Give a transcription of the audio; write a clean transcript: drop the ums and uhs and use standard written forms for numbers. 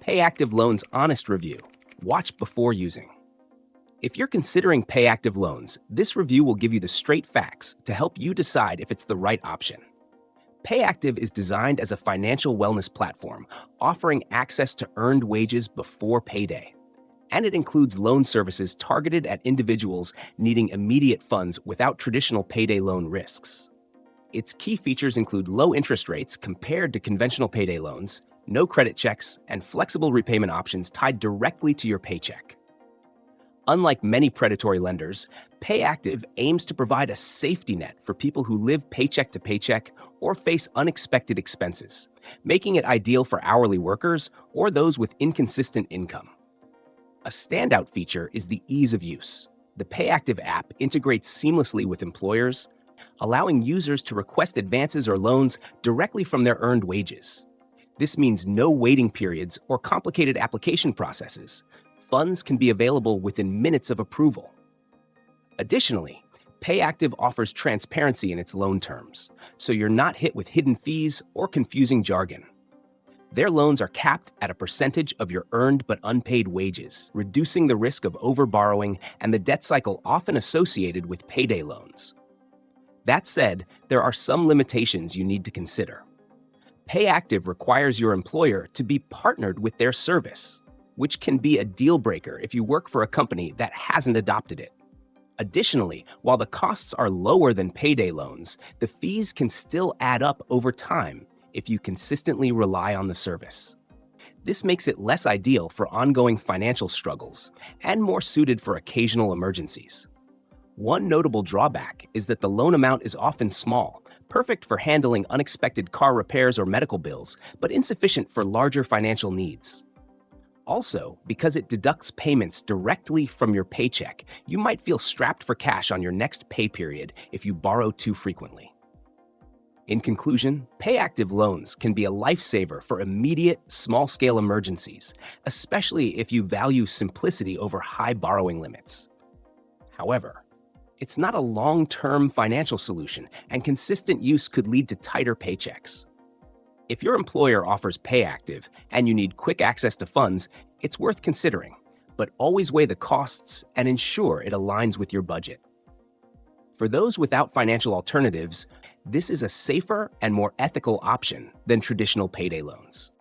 PayActiv Loans Honest Review. Watch before using. If you're considering PayActiv loans, this review will give you the straight facts to help you decide if it's the right option. PayActiv is designed as a financial wellness platform, offering access to earned wages before payday. And it includes loan services targeted at individuals needing immediate funds without traditional payday loan risks. Its key features include low interest rates compared to conventional payday loans, no credit checks, and flexible repayment options tied directly to your paycheck. Unlike many predatory lenders, PayActiv aims to provide a safety net for people who live paycheck to paycheck or face unexpected expenses, making it ideal for hourly workers or those with inconsistent income. A standout feature is the ease of use. The PayActiv app integrates seamlessly with employers, allowing users to request advances or loans directly from their earned wages. This means no waiting periods or complicated application processes. Funds can be available within minutes of approval. Additionally, PayActiv offers transparency in its loan terms, so you're not hit with hidden fees or confusing jargon. Their loans are capped at a percentage of your earned but unpaid wages, reducing the risk of overborrowing and the debt cycle often associated with payday loans. That said, there are some limitations you need to consider. PayActiv requires your employer to be partnered with their service, which can be a deal breaker if you work for a company that hasn't adopted it. Additionally, while the costs are lower than payday loans, the fees can still add up over time if you consistently rely on the service. This makes it less ideal for ongoing financial struggles and more suited for occasional emergencies. One notable drawback is that the loan amount is often small, perfect for handling unexpected car repairs or medical bills, but insufficient for larger financial needs. Also, because it deducts payments directly from your paycheck, you might feel strapped for cash on your next pay period if you borrow too frequently. In conclusion, PayActiv loans can be a lifesaver for immediate, small-scale emergencies, especially if you value simplicity over high borrowing limits. However, it's not a long-term financial solution, and consistent use could lead to tighter paychecks. If your employer offers PayActiv and you need quick access to funds, it's worth considering, but always weigh the costs and ensure it aligns with your budget. For those without financial alternatives, this is a safer and more ethical option than traditional payday loans.